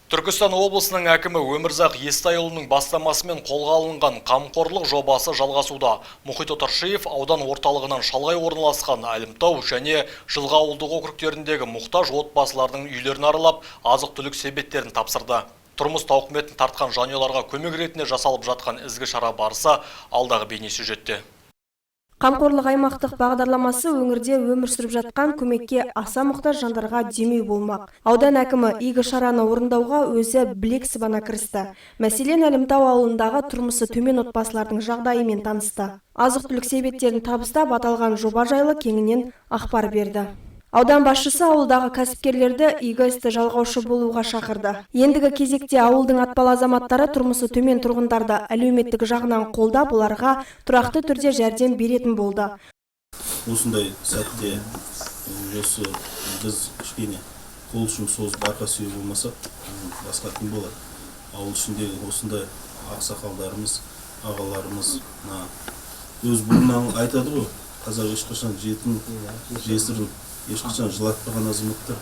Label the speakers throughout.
Speaker 1: Түркістан облысының әкімі Өмірзақ Естайұлының бастамасымен қолға алынған қамқорлық жобасы жалғасуда. Мұхит Отаршиев аудан орталығынан шалғай орналасқан Әлімтау және Жылға ауылдық округтеріндегі мұқтаж отбасылардың үйлерін аралап, азық-түлік себеттерін тапсырды. Тұрмыс тауқыметін тартқан жанұяларға көмек ретінде жасалып жатқан ізгі шара барысы алдағы бейнесюжетте.
Speaker 2: Қамқорлық аймақтық бағдарламасы өңірде өмір сүріп жатқан көмекке аса мұқтаж жандарға демеу болмақ. Аудан әкімі игі шараны орындауға өзі білек сыбана кірісті. Мәселен, Әлімтау ауылындағы тұрмысы төмен отбасылардың жағдайымен танысты. Азық-түлік себеттерін табыстап, аталған жоба жайлы кеңінен ақпар берді. Аудан басшысы ауылдағы кәсіпкерлерді игі істі жалғаушы болуға шақырды. Ендігі кезекте ауылдың атпал азаматтары тұрмысы төмен тұрғындарды әлеуметтік жағынан қолдап, оларға тұрақты түрде жәрдем беретін болды.
Speaker 3: Осындай сәтте осы біз кішкене қол ұшын созып арқа сүйеу болмаса, басқа кім болады? Ауыл ішінде осындай ақсақалдарымыз, ағаларымыз өз бұрыннан айтады ғой, қазақ ешқашан жетім, жесірін ешқашан жылатпаған азаматтар.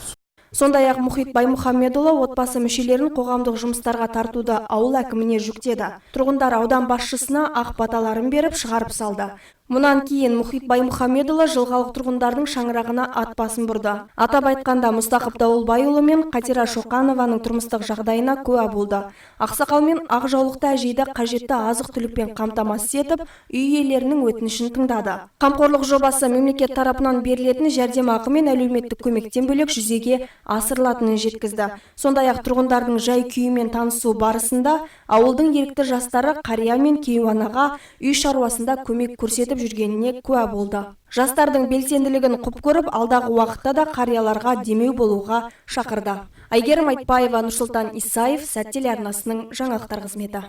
Speaker 2: Сондай-ақ Мұхит Баймұхамедұлы отбасы мүшелерін қоғамдық жұмыстарға тартуды ауыл әкіміне жүктеді. Тұрғындар аудан басшысына ақ баталарын беріп шығарып салды. Мұнан кейін Мұхит Баймұхамедұлы жылғалық тұрғындардың шаңырағына ат басын бұрды. Атап айтқанда Мұстақып Дауылбайұлы мен Қатира Шоқанованың тұрмыстық жағдайына куә болды. Ақсақал мен ақ жаулықты әжейді қажетті азық-түлікпен қамтамасыз етіп, үй иелерінің өтінішін тыңдады. Қамқорлық жобасы мемлекет тарапынан берілетін жәрдемақы мен әлеуметтік көмектен бөлек жүзеге асырылатынын жеткізді. Сондай-ақ тұрғындардың жай күйімен танысу барысында ауылдың ерікті жастары қария мен кейуанаға үй шаруасында көмек көрсетіп жүргеніне куә болды. Жастардың белсенділігін құп көріп, алдағы уақытта да қарияларға демеу болуға шақырды. Айгерім Айтбаева, Нұрсұлтан Исаев, Сәт телеарнасының жаңалықтар қызметі.